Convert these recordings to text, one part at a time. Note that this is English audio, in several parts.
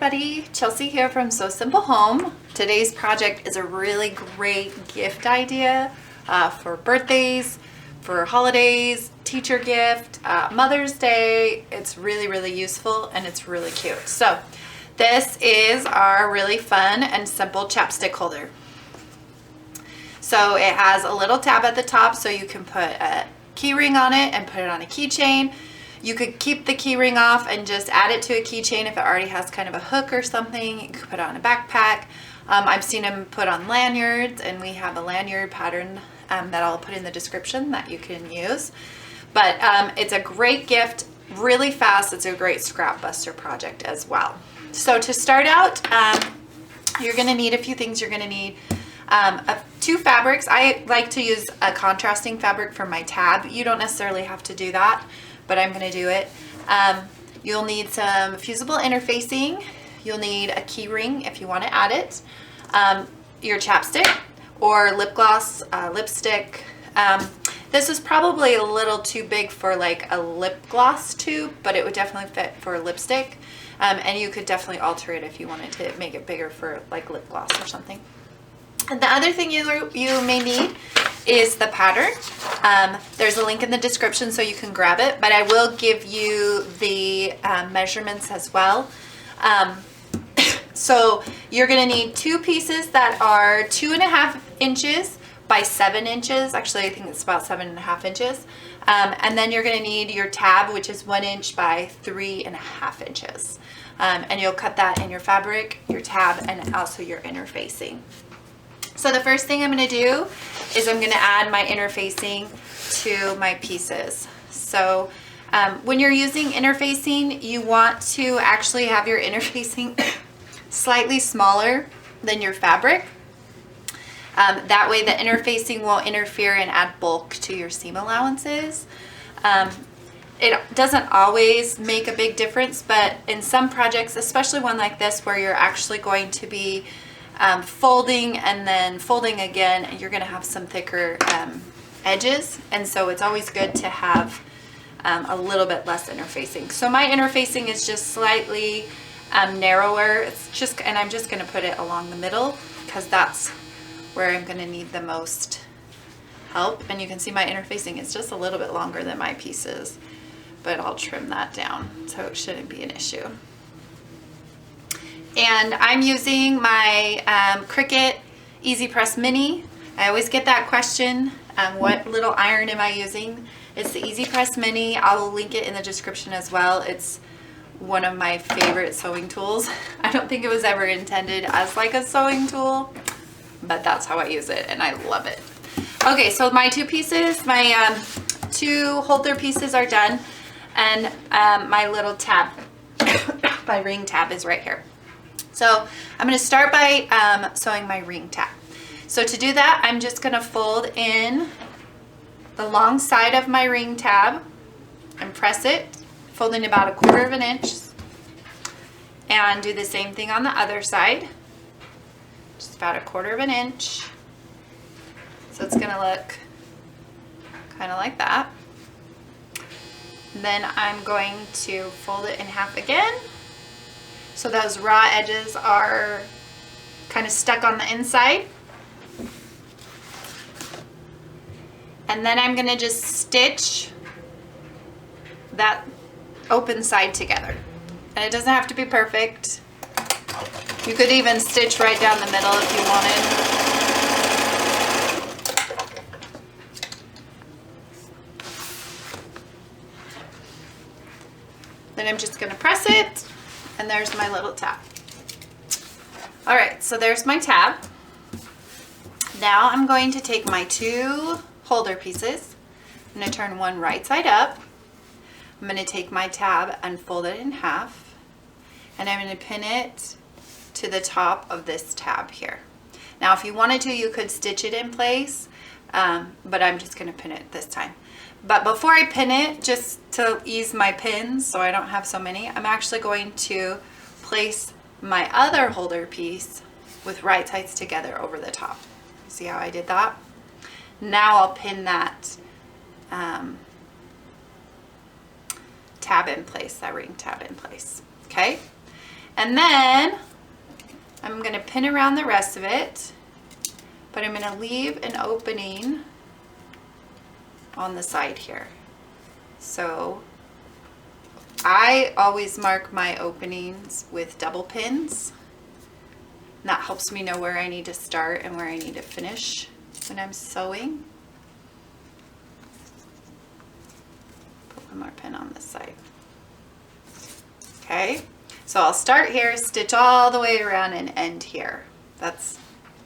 everybody, Chelsea here from Sew Simple Home. Today's project is a really great gift idea for birthdays, for holidays, teacher gift, Mother's Day. It's really useful and it's really cute. So this is our really fun and simple chapstick holder. So it has a little tab at the top so you can put a key ring on it and put it on a keychain. You could keep the key ring off and just add it to a keychain if it already has kind of a hook or something. You could put it on a backpack. I've seen them put on lanyards, and we have a lanyard pattern that I'll put in the description that you can use. But it's a great gift, really fast. It's a great scrap buster project as well. So to start out, you're gonna need a few things. You're gonna need two fabrics. I like to use a contrasting fabric for my tab. You don't necessarily have to do that, but I'm going to do it. You'll need some fusible interfacing. You'll need a key ring if you want to add it. Your chapstick or lip gloss, lipstick. This is probably a little too big for like a lip gloss tube, but it would definitely fit for a lipstick. And you could definitely alter it if you wanted to make it bigger for like lip gloss or something. And the other thing you may need is the pattern. There's a link in the description so you can grab it, but I will give you the measurements as well. So you're gonna need two pieces that are 2.5 inches by 7 inches. Actually, I think it's about 7.5 inches. And then you're gonna need your tab, which is 1 inch by 3.5 inches. And you'll cut that in your fabric, your tab, and also your interfacing. So the first thing I'm going to do is I'm going to add my interfacing to my pieces. So when you're using interfacing, you want to actually have your interfacing slightly smaller than your fabric. That way the interfacing won't interfere and add bulk to your seam allowances. It doesn't always make a big difference, but in some projects, especially one like this where you're actually going to be folding and then folding again, and you're going to have some thicker edges, and so it's always good to have a little bit less interfacing. So my interfacing is just slightly narrower. It's just, and I'm just going to put it along the middle because that's where I'm going to need the most help. And you can see my interfacing is just a little bit longer than my pieces, but I'll trim that down so it shouldn't be an issue. And I'm using my Cricut Easy Press Mini. I always get that question, what little iron am I using? It's the Easy Press Mini. I'll link it in the description as well. It's one of my favorite sewing tools. I don't think it was ever intended as like a sewing tool, but that's how I use it and I love it. Okay, so my two pieces, my two holder pieces are done, and my little tab, my ring tab is right here. So I'm going to start by sewing my ring tab. So to do that, I'm just going to fold in the long side of my ring tab and press it, folding about 1/4 inch, and do the same thing on the other side, just about 1/4 inch. So it's going to look kind of like that. And then I'm going to fold it in half again, so those raw edges are kind of stuck on the inside. And then I'm going to just stitch that open side together. And it doesn't have to be perfect. You could even stitch right down the middle if you wanted. Then I'm just going to press it. And there's my little tab. All right, so there's my tab. Now I'm going to take my two holder pieces. I'm going to turn one right side up. I'm going to take my tab and fold it in half. And I'm going to pin it to the top of this tab here. Now if you wanted to, you could stitch it in place, but I'm just going to pin it this time. But before I pin it, just to ease my pins so I don't have so many, I'm actually going to place my other holder piece with right sides together over the top. See how I did that? Now I'll pin that tab in place, that ring tab in place. Okay? And then I'm going to pin around the rest of it, but I'm going to leave an opening on the side here. So I always mark my openings with double pins. And that helps me know where I need to start and where I need to finish when I'm sewing. Put one more pin on this side. Okay, so I'll start here, stitch all the way around and end here. That's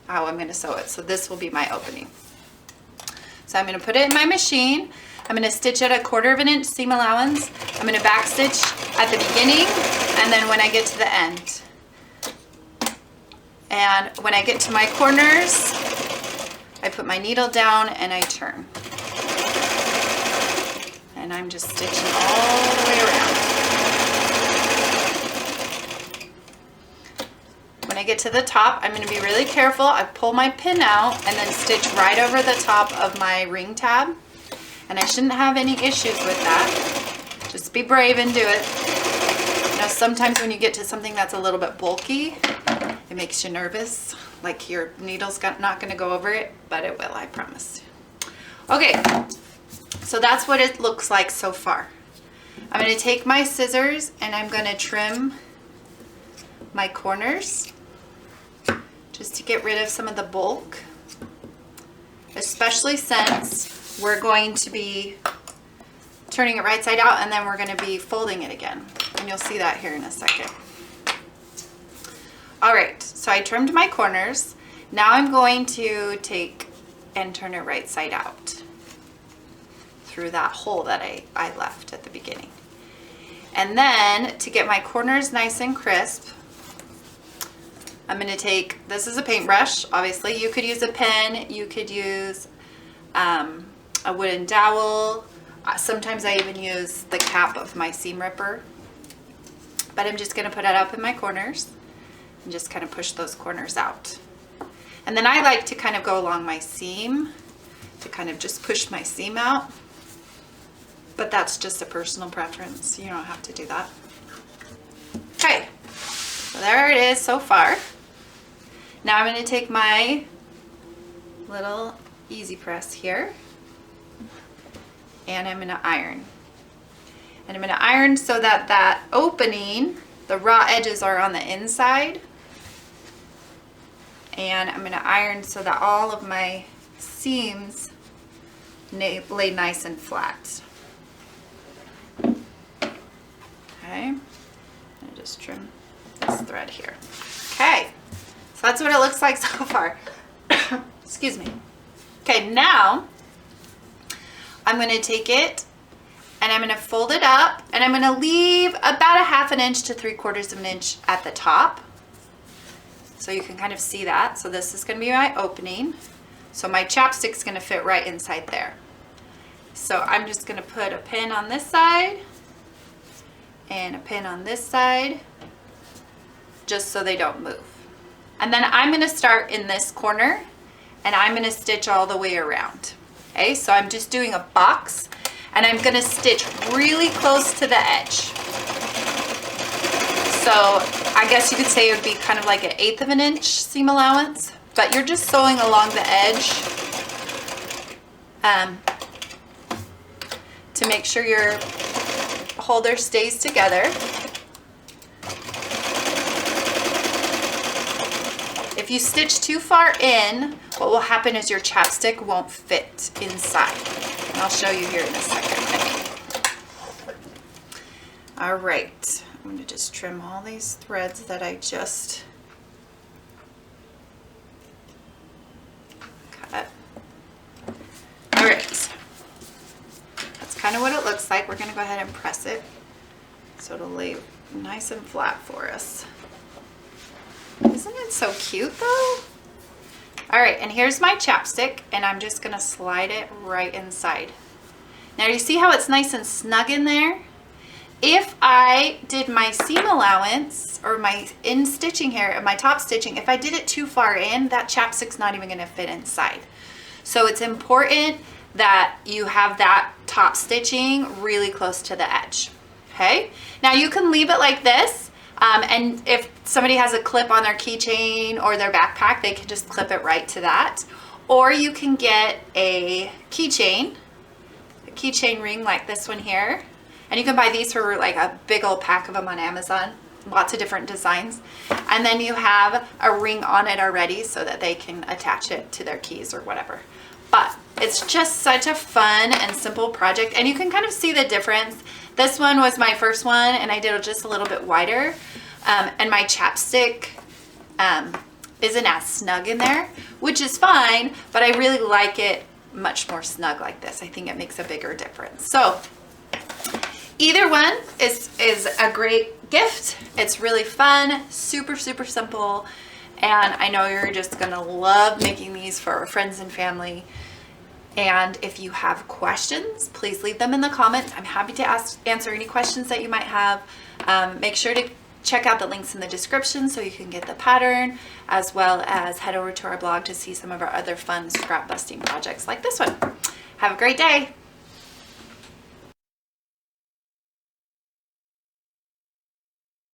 how I'm going to sew it. So this will be my opening. So I'm going to put it in my machine. I'm going to stitch at 1/4 inch seam allowance. I'm going to back stitch at the beginning and then when I get to the end. And when I get to my corners, I put my needle down and I turn. And I'm just stitching all the way around. When I get to the top, I'm going to be really careful. I pull my pin out and then stitch right over the top of my ring tab. And I shouldn't have any issues with that. Just be brave and do it. You know, sometimes when you get to something that's a little bit bulky, it makes you nervous, like your needle's not going to go over it, but it will, I promise. Okay, so that's what it looks like so far. I'm going to take my scissors and I'm going to trim my corners just to get rid of some of the bulk, especially since we're going to be turning it right side out and then we're going to be folding it again. And you'll see that here in a second. All right, so I trimmed my corners. Now I'm going to take and turn it right side out through that hole that I left at the beginning. And then to get my corners nice and crisp, I'm going to take, this is a paintbrush, obviously. You could use a pen, you could use a wooden dowel. Sometimes I even use the cap of my seam ripper. But I'm just going to put it up in my corners and just kind of push those corners out. And then I like to kind of go along my seam to kind of just push my seam out. But that's just a personal preference. You don't have to do that. Okay, so there it is so far. Now I'm going to take my little easy press here and I'm going to iron. And I'm going to iron so that that opening, the raw edges are on the inside. And I'm going to iron so that all of my seams lay nice and flat. Okay, and just trim this thread here. Okay, so that's what it looks like so far. Excuse me. Okay, now I'm going to take it and I'm going to fold it up and I'm going to leave about 1/2 inch to 3/4 inch at the top. So you can kind of see that. So this is going to be my opening. So my chapstick's going to fit right inside there. So I'm just going to put a pin on this side and a pin on this side just so they don't move. And then I'm going to start in this corner and I'm going to stitch all the way around. Okay, so I'm just doing a box and I'm going to stitch really close to the edge. So I guess you could say it would be kind of like 1/8 inch seam allowance, but you're just sewing along the edge to make sure your holder stays together. If you stitch too far in, what will happen is your chapstick won't fit inside. And I'll show you here in a second. All right, I'm going to just trim all these threads that I just cut. All right, that's kind of what it looks like. We're going to go ahead and press it so it'll lay nice and flat for us. Isn't it so cute though? All right, and here's my chapstick and I'm just gonna slide it right inside. Now you see how it's nice and snug in there? If I did my seam allowance or my in stitching here, my top stitching, if I did it too far in, that chapstick's not even gonna fit inside. So it's important that you have that top stitching really close to the edge, okay? Now you can leave it like this, And if somebody has a clip on their keychain or their backpack, they can just clip it right to that. Or you can get a keychain ring like this one here. And you can buy these for like a big old pack of them on Amazon. Lots of different designs. And then you have a ring on it already so that they can attach it to their keys or whatever. But it's just such a fun and simple project, and you can kind of see the difference. This one was my first one, and I did it just a little bit wider. And my chapstick isn't as snug in there, which is fine, but I really like it much more snug like this. I think it makes a bigger difference. So either one is a great gift. It's really fun, super, super simple. And I know you're just gonna love making these for friends and family. And if you have questions, please leave them in the comments. I'm happy to answer any questions that you might have. Make sure to check out the links in the description so you can get the pattern, as well as head over to our blog to see some of our other fun scrap busting projects like this one. Have a great day.